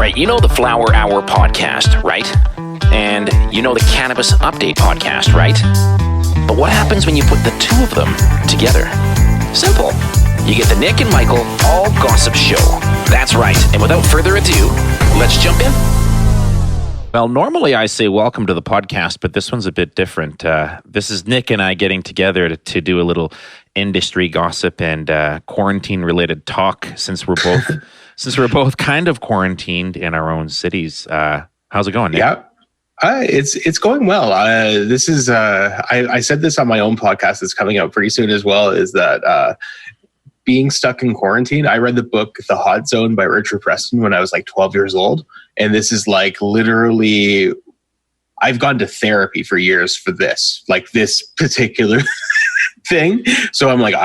right, you know the Flower Hour podcast, right? And you know the Cannabis Update podcast, right? But what happens when you put the two of them together? Simple. You get the Nick and Michael All Gossip Show. That's right. And without further ado, let's jump in. Well, normally I say welcome to the podcast, but this one's a bit different. This is Nick and I getting together to do a little industry gossip and quarantine-related talk since we're both kind of quarantined in our own cities. How's it going, Nick? Yeah, it's going well. This is I said this on my own podcast that's coming out pretty soon as well. Is that being stuck in quarantine? I read the book The Hot Zone by Richard Preston when I was like 12 years old, and this is like literally. I've gone to therapy for years for this, like this particular thing. So I'm like,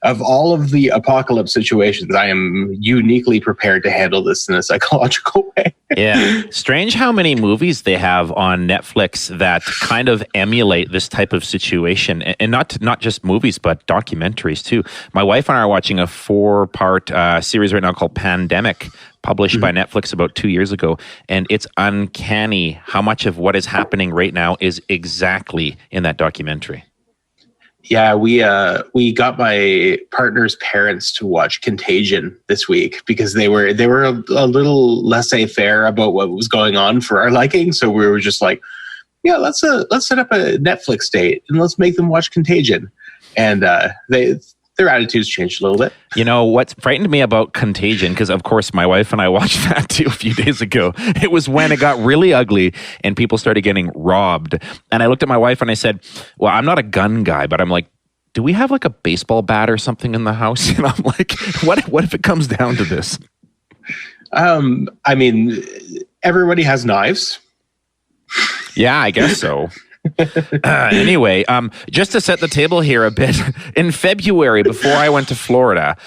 of all of the apocalypse situations, I am uniquely prepared to handle this in a psychological way. Yeah. Strange how many movies they have on Netflix that kind of emulate this type of situation. And not just movies, but documentaries too. My wife and I are watching a 4-part series right now called Pandemic, published by Netflix about 2 years ago. And it's uncanny how much of what is happening right now is exactly in that documentary. Yeah, we got my partner's parents to watch Contagion this week because they were a little laissez-faire about what was going on for our liking. So we were just like, yeah, let's set up a Netflix date and let's make them watch Contagion. And their attitudes changed a little bit. You know, what frightened me about Contagion, because of course my wife and I watched that too a few days ago, it was when it got really ugly and people started getting robbed. And I looked at my wife and I said, well, I'm not a gun guy, but I'm like, do we have like a baseball bat or something in the house? And I'm like, what if it comes down to this? I mean, everybody has knives. Yeah, I guess so. Anyway, just to set the table here a bit, in February, before I went to Florida,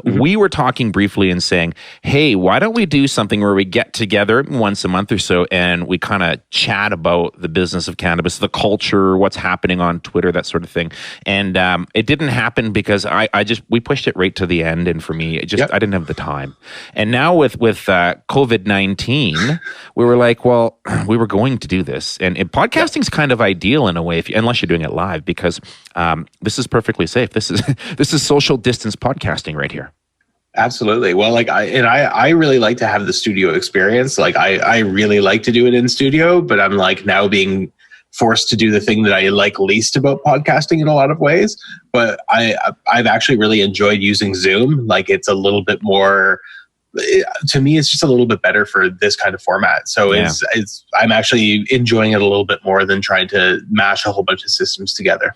we were talking briefly and saying, hey, why don't we do something where we get together once a month or so and we kind of chat about the business of cannabis, the culture, what's happening on Twitter, that sort of thing. And it didn't happen because we pushed it right to the end. And for me, I didn't have the time. And now with COVID-19, we were like, well, we were going to do this. And podcasting's kind of ideal in a way, unless you're doing it live, because this is perfectly safe. This is social distance podcasting right here. Absolutely. Well, like I really like to have the studio experience. Like I really like to do it in studio, but I'm like now being forced to do the thing that I like least about podcasting in a lot of ways. But I've actually really enjoyed using Zoom. Like it's a little bit more. To me, it's just a little bit better for this kind of format. So I'm actually enjoying it a little bit more than trying to mash a whole bunch of systems together.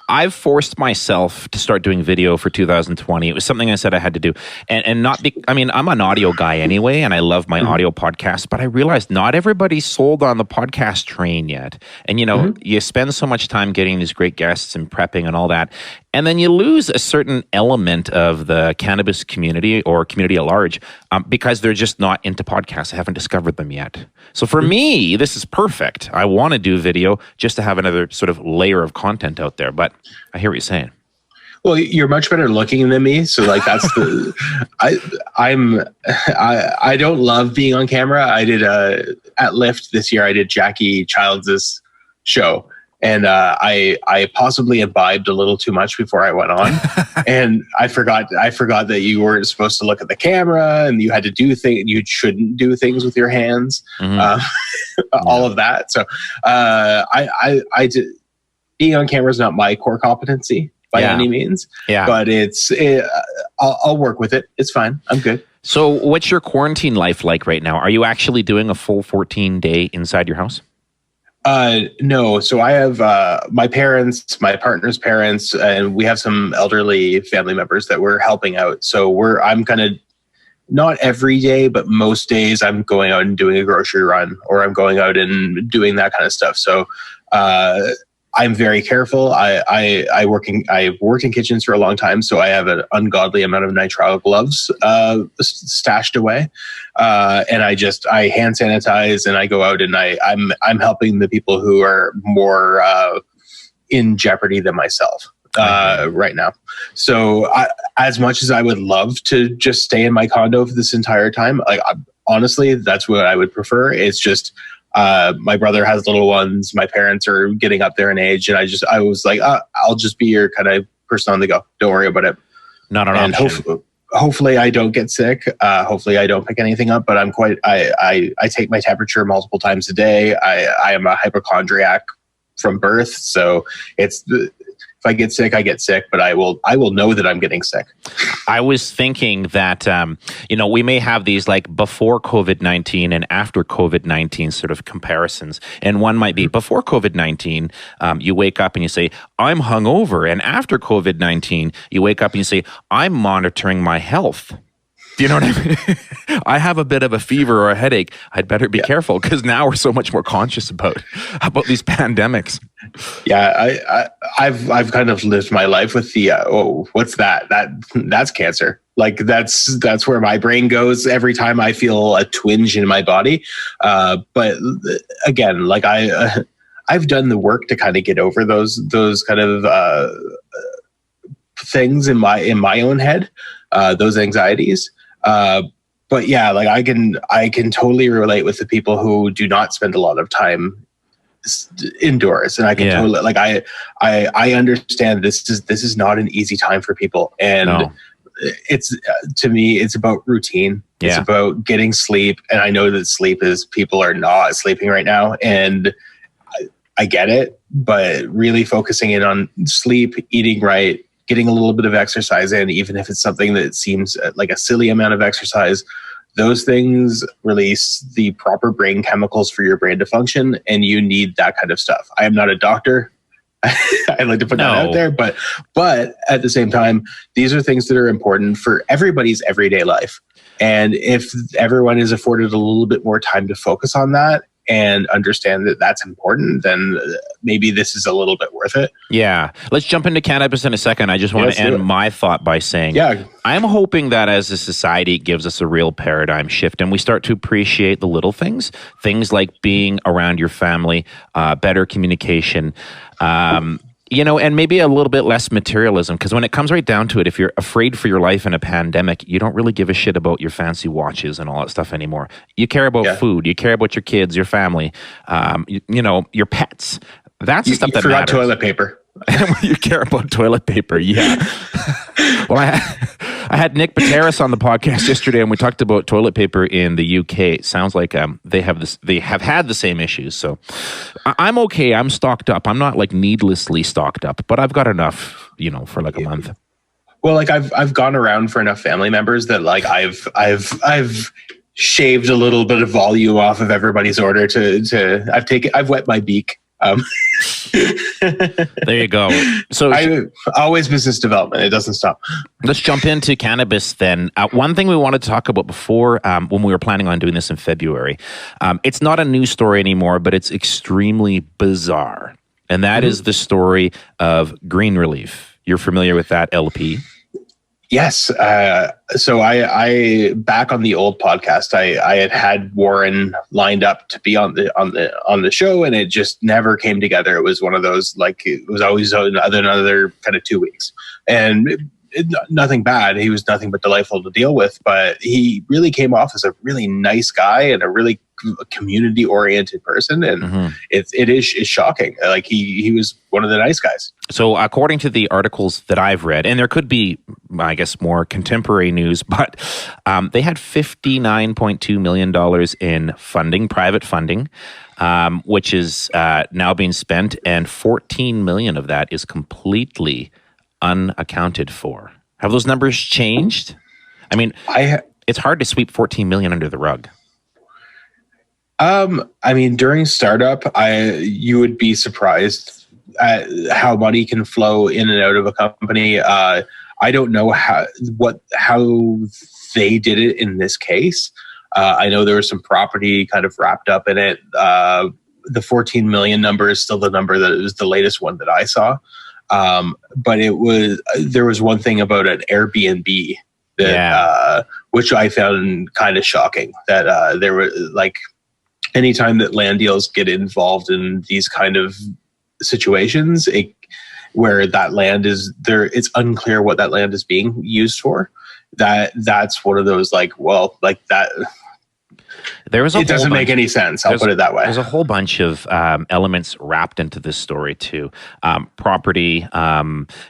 I've forced myself to start doing video for 2020. It was something I said I had to do. And I'm an audio guy anyway, and I love my audio podcasts, but I realized not everybody's sold on the podcast train yet. And, you spend so much time getting these great guests and prepping and all that. And then you lose a certain element of the cannabis community or community at large because they're just not into podcasts. I haven't discovered them yet. So for me, this is perfect. I want to do video just to have another sort of layer of content out there. But I hear what you're saying. Well, you're much better looking than me, so like that's the. I don't love being on camera. I did at Lyft this year. I did Jackie Childs' show, and I possibly imbibed a little too much before I went on, and I forgot that you weren't supposed to look at the camera, and you had to do things. You shouldn't do things with your hands. All of that. So I did. Being on camera is not my core competency by any means, but I'll work with it. It's fine. I'm good. So what's your quarantine life like right now? Are you actually doing a full 14-day inside your house? No. So I have my parents, my partner's parents, and we have some elderly family members that we're helping out. So I'm kind of not every day, but most days I'm going out and doing a grocery run, or I'm going out and doing that kind of stuff. So I'm very careful. I've worked in kitchens for a long time, so I have an ungodly amount of nitrile gloves stashed away, and I hand sanitize, and I go out and I'm helping the people who are more in jeopardy than myself. right now. So as much as I would love to just stay in my condo for this entire time, like honestly, that's what I would prefer. It's just, my brother has little ones. My parents are getting up there in age. And I was like, I'll just be your kind of person on the go. Don't worry about it. Not an option. Hopefully I don't get sick. Hopefully I don't pick anything up, but I take my temperature multiple times a day. I am a hypochondriac from birth. So if I get sick, I get sick, but I will know that I'm getting sick. I was thinking that, we may have these like before COVID-19 and after COVID-19 sort of comparisons. And one might be before COVID-19, you wake up and you say, I'm hungover. And after COVID-19, you wake up and you say, I'm monitoring my health. Do you know what I mean? I have a bit of a fever or a headache. I'd better be careful because now we're so much more conscious about these pandemics. Yeah, I've kind of lived my life with the what's that? That's cancer. Like that's where my brain goes every time I feel a twinge in my body. But again, like I've done the work to kind of get over those kind of things in my own head, those anxieties. But yeah, like I can totally relate with the people who do not spend a lot of time indoors, and I can totally like I understand this is not an easy time for people, and it's to me it's about routine. It's about getting sleep, and I know that sleep is people are not sleeping right now, and I get it, but really focusing in on sleep, eating right, getting a little bit of exercise in, even if it's something that seems like a silly amount of exercise, those things release the proper brain chemicals for your brain to function, and you need that kind of stuff. I am not a doctor. I like to put that out there, but at the same time, these are things that are important for everybody's everyday life. And if everyone is afforded a little bit more time to focus on that and understand that that's important, then maybe this is a little bit worth it. Yeah. Let's jump into cannabis in a second. I just want to end my thought by saying, I'm hoping that as a society it gives us a real paradigm shift and we start to appreciate the little things like being around your family, better communication, and maybe a little bit less materialism, because when it comes right down to it, if you're afraid for your life in a pandemic, you don't really give a shit about your fancy watches and all that stuff anymore. You care about food. You care about your kids, your family, your pets. That's the stuff that matters. Toilet paper. You care about toilet paper, Well, I had Nick Pateris on the podcast yesterday, and we talked about toilet paper in the UK. It sounds like they have had the same issues. So I'm okay. I'm stocked up. I'm not like needlessly stocked up, but I've got enough, for like a month. Well, like I've gone around for enough family members that like I've shaved a little bit of volume off of everybody's order I've wet my beak. There you go. So always business development. It doesn't stop. Let's jump into cannabis then. One thing we wanted to talk about before, when we were planning on doing this in February, it's not a news story anymore, but it's extremely bizarre. And that is the story of Green Relief. You're familiar with that LP? Yes. So I back on the old podcast, I had Warren lined up to be on the show, and it just never came together. It was one of those, like, it was always another kind of 2 weeks, and nothing bad. He was nothing but delightful to deal with, but he really came off as a really nice guy and a really community oriented person. And it is shocking. Like he was one of the nice guys. So according to the articles that I've read, and there could be, I guess, more contemporary news, but they had $59.2 million in funding, private funding, which is now being spent, and 14 million of that is completely unaccounted for. Have those numbers changed? I mean, it's hard to sweep 14 million under the rug. I mean, during startup, you would be surprised at how money can flow in and out of a company. I don't know how they did it in this case. I know there was some property kind of wrapped up in it. The 14 million number is still the number that was the latest one that I saw. But there was one thing about an Airbnb that, which I found kind of shocking, that there were like, anytime that land deals get involved in these kind of situations, where that land is there, it's unclear what that land is being used for. That's one of those, like, well, like that. It doesn't make any sense. I'll put it that way. There's a whole bunch of elements wrapped into this story too. Property,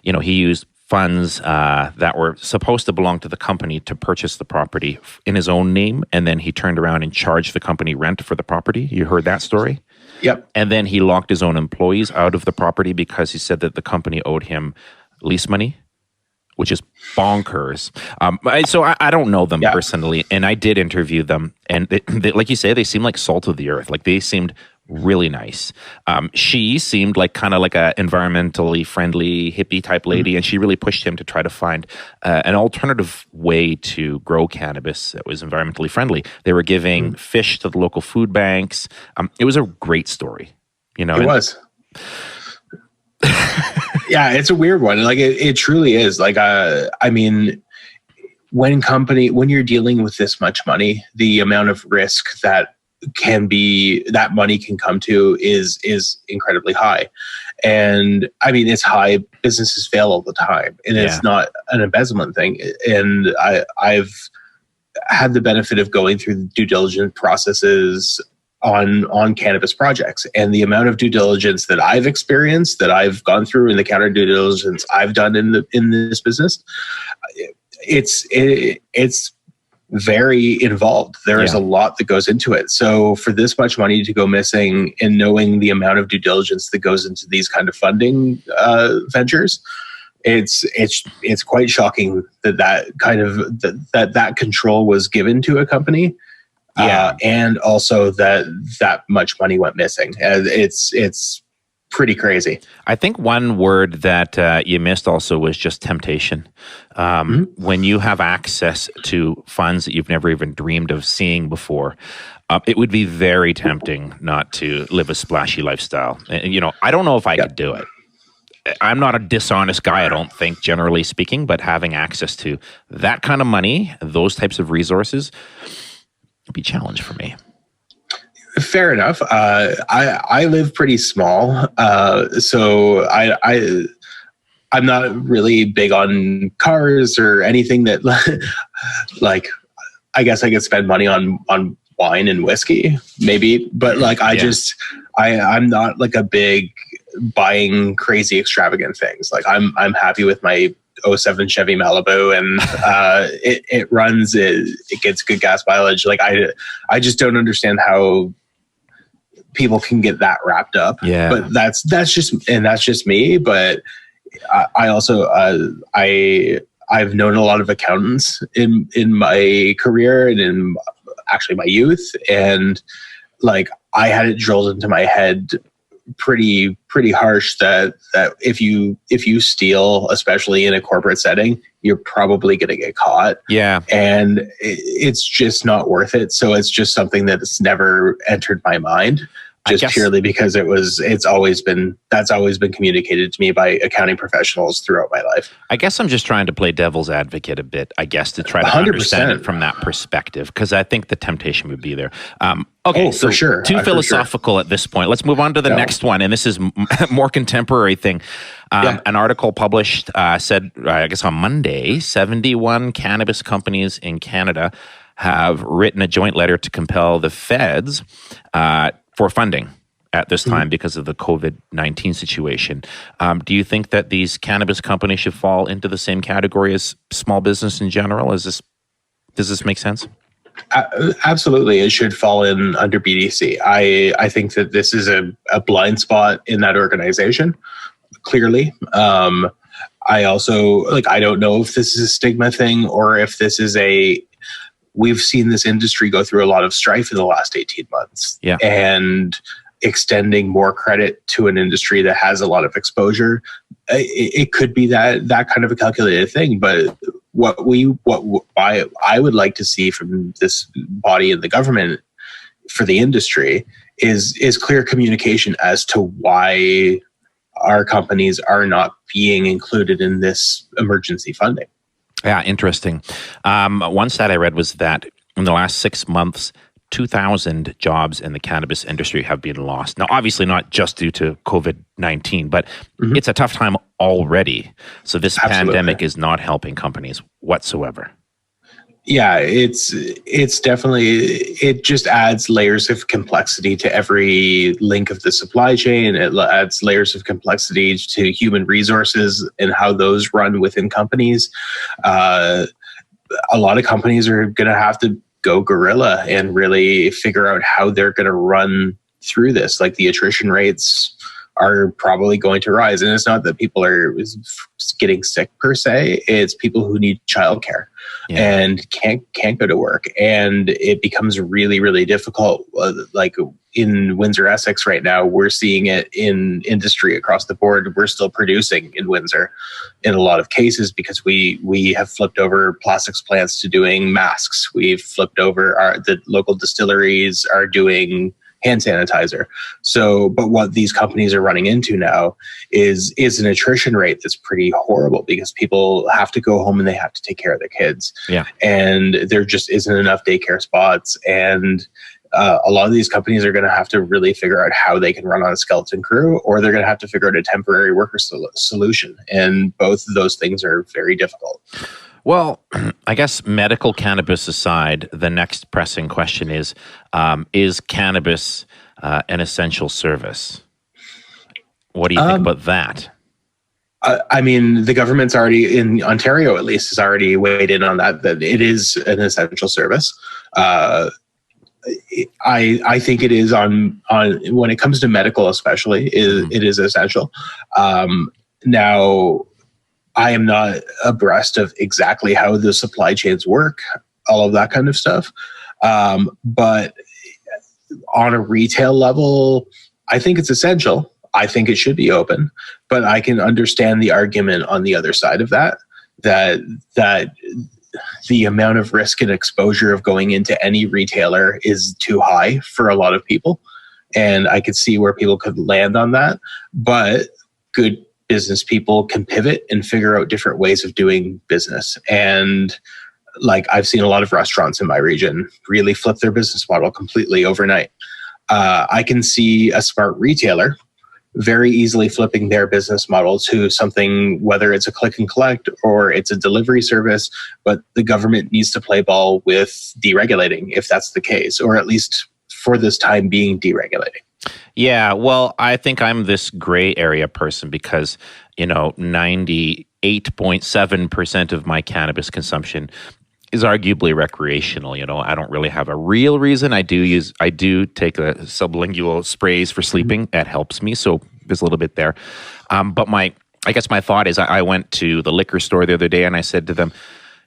he used funds that were supposed to belong to the company to purchase the property in his own name, and then he turned around and charged the company rent for the property. You heard that story? Yep. And then he locked his own employees out of the property because he said that the company owed him lease money, which is bonkers. So I don't know them personally, and I did interview them, and they, like you say, they seem like salt of the earth. Like they seemed really nice. She seemed like kind of like a environmentally friendly hippie type lady, and she really pushed him to try to find an alternative way to grow cannabis that was environmentally friendly. They were giving fish to the local food banks. It was a great story. It was. Yeah, it's a weird one. Like it truly is. Like I mean, when you're dealing with this much money, the amount of risk that money can come to is incredibly high. And I mean, it's high. Businesses fail all the time, and it's not an embezzlement thing. And I've had the benefit of going through the due diligence processes on cannabis projects, and the amount of due diligence that I've experienced, that I've gone through, in the counter due diligence I've done in this business, it's very involved. There is a lot that goes into it. So for this much money to go missing, and knowing the amount of due diligence that goes into these kind of funding ventures, it's quite shocking that control was given to a company. And also that much money went missing. It's pretty crazy. I think one word that you missed also was just temptation. When you have access to funds that you've never even dreamed of seeing before, it would be very tempting not to live a splashy lifestyle. I don't know if I could do it. I'm not a dishonest guy, I don't think, generally speaking, but having access to that kind of money, those types of resources, be a challenge for me. Fair enough. I live pretty small, so I'm not really big on cars or anything that like. I guess I could spend money on wine and whiskey, maybe, but like I'm not like a big buying crazy extravagant things. Like I'm happy with my '07 Chevy Malibu, and it runs, it gets good gas mileage. Like I just don't understand how people can get that wrapped up. Yeah, but that's just me. But I also I've known a lot of accountants in my career and in actually my youth, and like I had it drilled into my head pretty harsh that if you steal, especially in a corporate setting, you're probably going to get caught. Yeah. And it's just not worth it. So it's just something that's never entered my mind, just purely because that's always been communicated to me by accounting professionals throughout my life. I guess I'm just trying to play devil's advocate a bit, I guess, to try to 100%. Understand it from that perspective, because I think the temptation would be there. Okay, so for sure. Too philosophical at this point. Let's move on to the next one, and this is a more contemporary thing. An article published said, I guess on Monday, 71 cannabis companies in Canada have written a joint letter to compel the feds for funding at this time because of the COVID-19 situation. Do you think that these cannabis companies should fall into the same category as small business in general? Does this make sense? Absolutely. It should fall in under BDC. I think that this is a blind spot in that organization, clearly. I also, I don't know if this is a stigma thing or if this is we've seen this industry go through a lot of strife in the last 18 months. Yeah. And extending more credit to an industry that has a lot of exposure, it could be that kind of a calculated thing. But what I would like to see from this body and the government for the industry is clear communication as to why our companies are not being included in this emergency funding. Yeah, interesting. One stat I read was that in the last 6 months, 2,000 jobs in the cannabis industry have been lost. Now, obviously not just due to COVID-19, but it's a tough time already. So this pandemic is not helping companies whatsoever. Yeah, it's definitely, it just adds layers of complexity to every link of the supply chain. It adds layers of complexity to human resources and how those run within companies. A lot of companies are going to have to go guerrilla and really figure out how they're going to run through this. Like the attrition rates are probably going to rise. And it's not that people are getting sick per se. It's people who need childcare and can't go to work. And it becomes really, really difficult. Like in Windsor, Essex right now, we're seeing it in industry across the board. We're still producing in Windsor in a lot of cases because we have flipped over plastics plants to doing masks. We've flipped over the local distilleries are doing hand sanitizer. So, but what these companies are running into now is an attrition rate that's pretty horrible because people have to go home and they have to take care of their kids. Yeah. And there just isn't enough daycare spots. And a lot of these companies are going to have to really figure out how they can run on a skeleton crew, or they're going to have to figure out a temporary worker solution. And both of those things are very difficult. Well, I guess medical cannabis aside, the next pressing question is cannabis an essential service? What do you think about that? I mean, the government's already, in Ontario at least, has already weighed in on that it is an essential service. I think it is on when it comes to medical especially, it is essential. Now, I am not abreast of exactly how the supply chains work, all of that kind of stuff. But on a retail level, I think it's essential. I think it should be open, but I can understand the argument on the other side of that the amount of risk and exposure of going into any retailer is too high for a lot of people. And I could see where people could land on that, but good business people can pivot and figure out different ways of doing business. And like I've seen a lot of restaurants in my region really flip their business model completely overnight. I can see a smart retailer very easily flipping their business model to something, whether it's a click and collect or it's a delivery service, but the government needs to play ball with deregulating if that's the case, or at least for this time being deregulating. Yeah, well, I think I'm this gray area person because, 98.7% of my cannabis consumption is arguably recreational. I don't really have a real reason. I do take a sublingual sprays for sleeping. That helps me. So there's a little bit there. But I guess my thought is I went to the liquor store the other day and I said to them,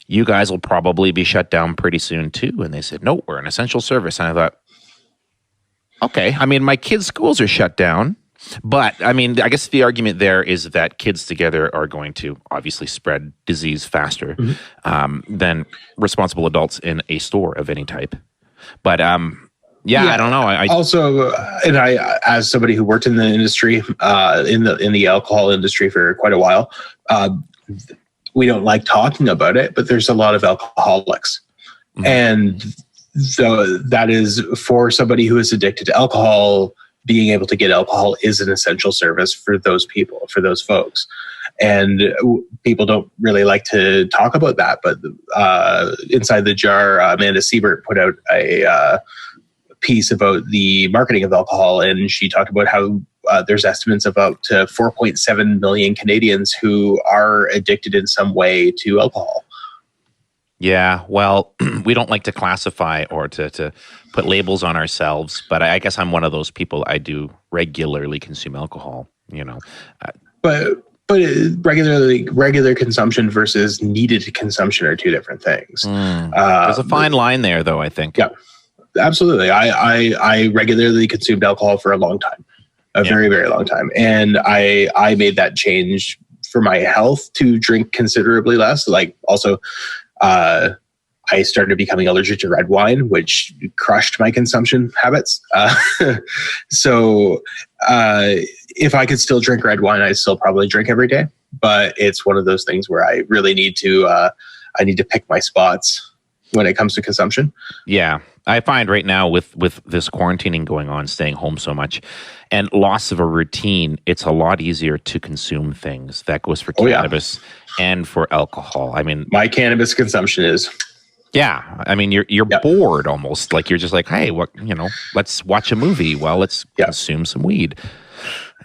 you guys will probably be shut down pretty soon too. And they said, no, we're an essential service. And I thought, okay, I mean, my kids' schools are shut down, but I mean, I guess the argument there is that kids together are going to obviously spread disease faster than responsible adults in a store of any type. But I don't know. I also, and I, as somebody who worked in the industry, in the alcohol industry for quite a while, we don't like talking about it, but there's a lot of alcoholics, and so that is for somebody who is addicted to alcohol. Being able to get alcohol is an essential service for those people, for those folks. And people don't really like to talk about that. But Inside the Jar, Amanda Siebert put out a piece about the marketing of alcohol. And she talked about how there's estimates of up to 4.7 million Canadians who are addicted in some way to alcohol. Yeah, well, we don't like to classify or to put labels on ourselves, but I guess I'm one of those people. I do regularly consume alcohol, But regular consumption versus needed consumption are two different things. There's a fine line there, though, I think. Yeah, absolutely. I regularly consumed alcohol for a long time, very, very long time. And I made that change for my health to drink considerably less. Like also, I started becoming allergic to red wine, which crushed my consumption habits. So if I could still drink red wine, I'd still probably drink every day. But it's one of those things where I really need to pick my spots when it comes to consumption. Yeah. I find right now with this quarantining going on, staying home so much, and loss of a routine, it's a lot easier to consume things. That goes for cannabis and for alcohol. I mean, my cannabis consumption is Yeah, I mean, you're bored almost. Like you're just like, hey, let's watch a movie. Well, let's consume some weed.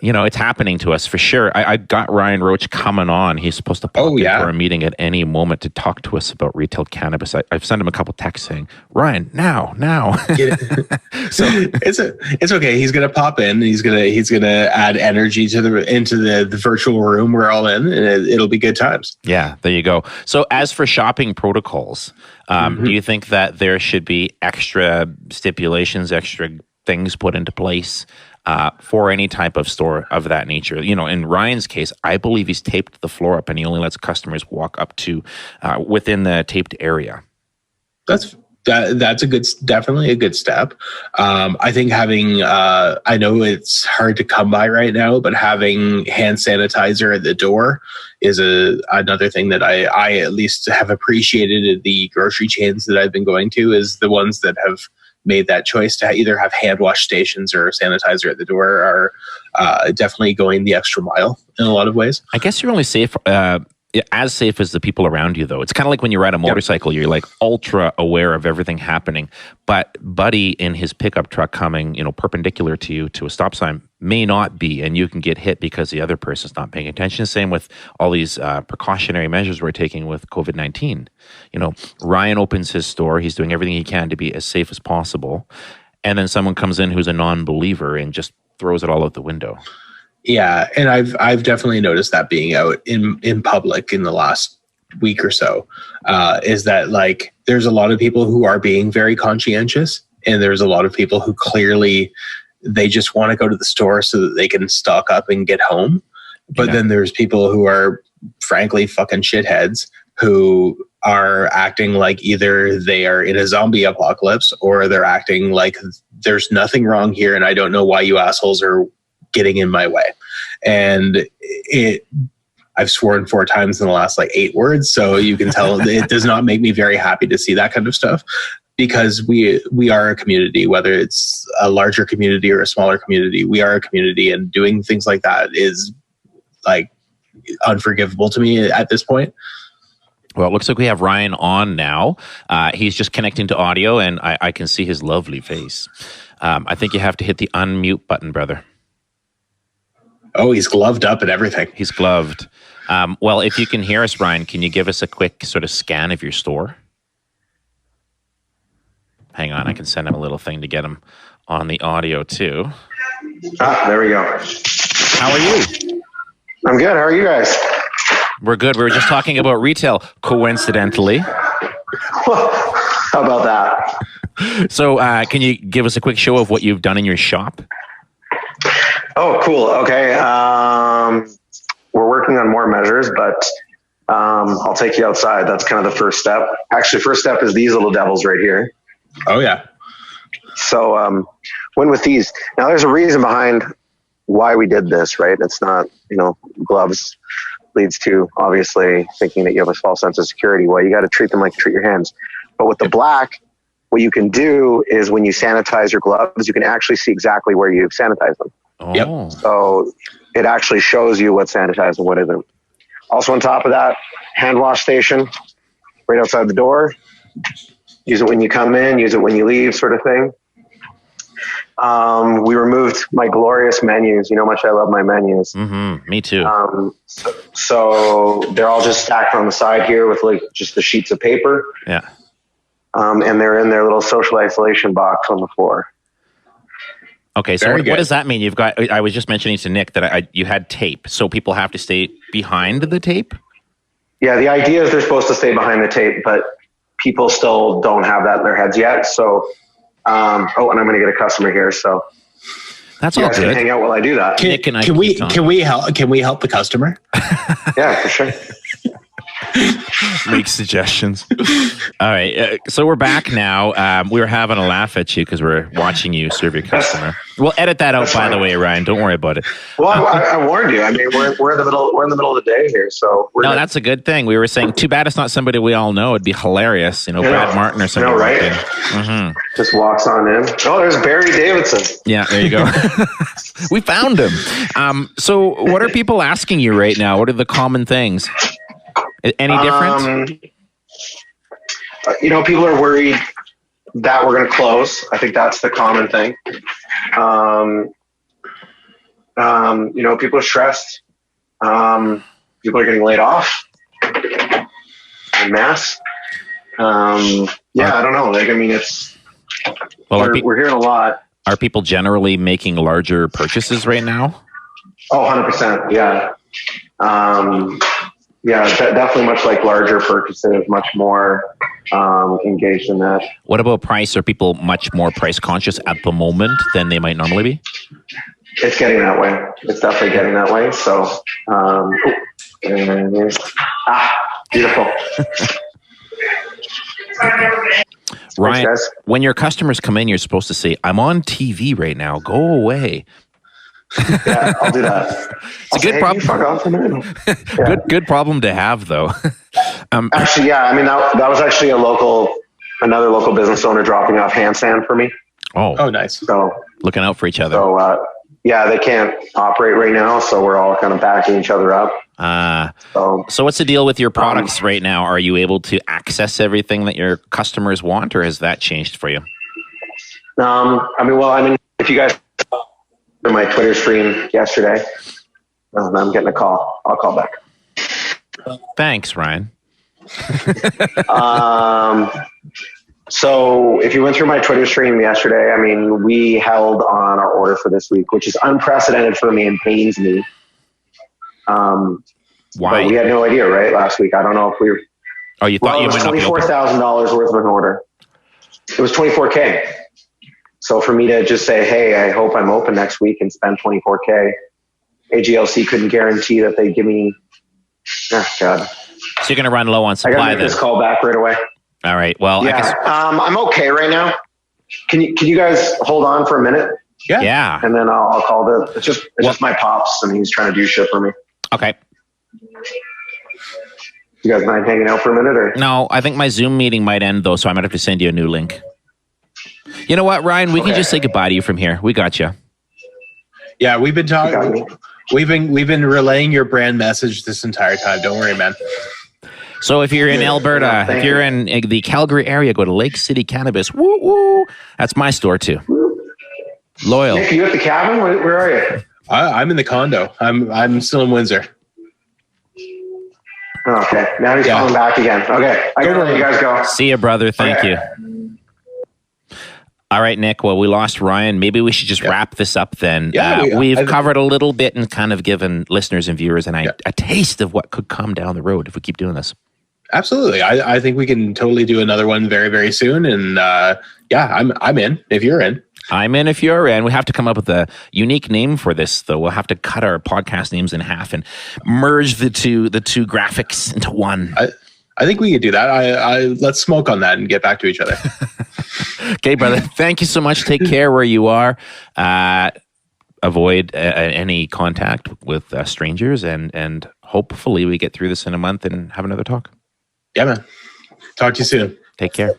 It's happening to us for sure. I got Ryan Roch coming on. He's supposed to pop into our meeting at any moment to talk to us about retail cannabis. I've sent him a couple texts saying, Ryan, now. So it's okay. He's gonna pop in. He's gonna add energy into the virtual room we're all in, and it'll be good times. Yeah, there you go. So as for shopping protocols, do you think that there should be extra stipulations, extra things put into place for any type of store of that nature? In Ryan's case, I believe he's taped the floor up and he only lets customers walk up to within the taped area. That's definitely a good step. I think having, I know it's hard to come by right now, but having hand sanitizer at the door is another thing that I at least have appreciated at the grocery chains that I've been going to, is the ones that have made that choice to either have hand wash stations or sanitizer at the door are definitely going the extra mile in a lot of ways. I guess you're only safe, as safe as the people around you, though. It's kind of like when you ride a motorcycle, you're like ultra aware of everything happening. But Buddy in his pickup truck coming, perpendicular to you to a stop sign may not be, and you can get hit because the other person's not paying attention. Same with all these precautionary measures we're taking with COVID-19. Ryan opens his store. He's doing everything he can to be as safe as possible. And then someone comes in who's a non-believer and just throws it all out the window. Yeah, and I've definitely noticed that being out in public in the last week or so, is that like there's a lot of people who are being very conscientious, and there's a lot of people who clearly they just want to go to the store so that they can stock up and get home. But then there's people who are frankly fucking shitheads who are acting like either they are in a zombie apocalypse or they're acting like there's nothing wrong here and I don't know why you assholes are getting in my way. And I've sworn 4 times in the last 8 words, so you can tell it does not make me very happy to see that kind of stuff, because we are a community, whether it's a larger community or a smaller community, we are a community, and doing things like that is unforgivable to me at this point. Well, it looks like we have Ryan on now. He's just connecting to audio, and I can see his lovely face. I think you have to hit the unmute button, brother. Oh, he's gloved up and everything. He's gloved. Well, if you can hear us, Ryan, can you give us a quick sort of scan of your store? Hang on, I can send him a little thing to get him on the audio too. There we go. How are you? I'm good. How are you guys? We're good. We were just talking about retail, coincidentally. How about that? So can you give us a quick show of what you've done in your shop? Oh, cool. Okay. We're working on more measures, but I'll take you outside. That's kind of the first step. Actually, first step is these little devils right here. Oh, yeah. So when with these, now there's a reason behind why we did this, right? It's not, gloves leads to obviously thinking that you have a false sense of security. Well, you got to treat them like you treat your hands. But with the black, what you can do is when you sanitize your gloves, you can actually see exactly where you've sanitized them. Oh. Yep. So it actually shows you what's sanitized and what isn't. Also on top of that, hand wash station right outside the door. Use it when you come in, use it when you leave, sort of thing. We removed my glorious menus. You know how much I love my menus. Mm-hmm. Me too. So they're all just stacked on the side here with just the sheets of paper. Yeah. And they're in their little social isolation box on the floor. Okay, so what does that mean? You've got. I was just mentioning to Nick that you had tape, so people have to stay behind the tape. Yeah, the idea is they're supposed to stay behind the tape, but people still don't have that in their heads yet. So, and I'm going to get a customer here, so that's all good. Hang out while I do that. Nick and I can we help the customer? Yeah, for sure. Make suggestions. All right. So we're back now. We were having a laugh at you because we're watching you serve your customer. We'll edit that out, by the way, Ryan. Don't worry about it. Well, I warned you. I mean, we're in the middle of the day here, so that's a good thing. We were saying, too bad it's not somebody we all know. It'd be hilarious, Brad Martin or something. Right? Mm-hmm. Just walks on in. Oh, there's Barry Davidson. Yeah, there you go. We found him. So, what are people asking you right now? What are the common things? Any difference? People are worried that we're going to close. I think that's the common thing. People are stressed. People are getting laid off en masse. I don't know. It's, we're hearing a lot. Are people generally making larger purchases right now? Oh, 100%. Yeah. Definitely much like larger purchases, much more engaged in that. What about price? Are people much more price conscious at the moment than they might normally be? It's getting that way. It's definitely getting that way. So, beautiful. Ryan, Thanks, when your customers come in, you're supposed to say, "I'm on TV right now. Go away." Yeah, I'll do that. It's a good problem. Fuck off a minute. Yeah. Good problem to have, though. Actually, that was actually another local business owner dropping off hand sand for me. Oh, nice. So looking out for each other. So they can't operate right now, so we're all kind of backing each other up. So what's the deal with your products right now? Are you able to access everything that your customers want, or has that changed for you? If you guys saw my Twitter stream yesterday, I'm getting a call. I'll call back. Thanks, Ryan. So if you went through my Twitter stream yesterday, we held on our order for this week, which is unprecedented for me and pains me. Why? But we had no idea, right? Last week. I don't know if we were. Oh, you thought you might not be open. $24,000 worth of an order. It was $24K. So for me to just say, hey, I hope I'm open next week and spend $24K, AGLC couldn't guarantee that they give me. Oh, God. So you're going to run low on supply then? I got to make this call back right away. All right. Well, yeah. I guess I'm okay right now. Can you guys hold on for a minute? Yeah. And then I'll call it's just my pops, and he's trying to do shit for me. Okay. You guys mind hanging out for a minute, or? No, I think my Zoom meeting might end though, so I might have to send you a new link. You know what, Ryan? We can just say goodbye to you from here. We got you. Yeah, we've been talking. We've been relaying your brand message this entire time. Don't worry, man. So if you're in Alberta, if you're in the Calgary area, go to Lake City Cannabis. Woo woo! That's my store too. Loyal. Nick, you at the cabin? Where are you? I'm in the condo. I'm still in Windsor. Okay. Now he's calling back again. Okay. I gotta let you guys go. See you, brother. Thank you. All right, Nick. Well, we lost Ryan. Maybe we should just wrap this up then. Yeah, we've covered a little bit and kind of given listeners and viewers a taste of what could come down the road if we keep doing this. Absolutely. I think we can totally do another one very, very soon. And I'm in if you're in. I'm in if you're in. We have to come up with a unique name for this, though. We'll have to cut our podcast names in half and merge the two graphics into one. I think we could do that. Let's smoke on that and get back to each other. Okay, brother. Thank you so much. Take care where you are. Avoid any contact with strangers, and hopefully we get through this in a month and have another talk. Yeah, man. Talk to you soon. Take care.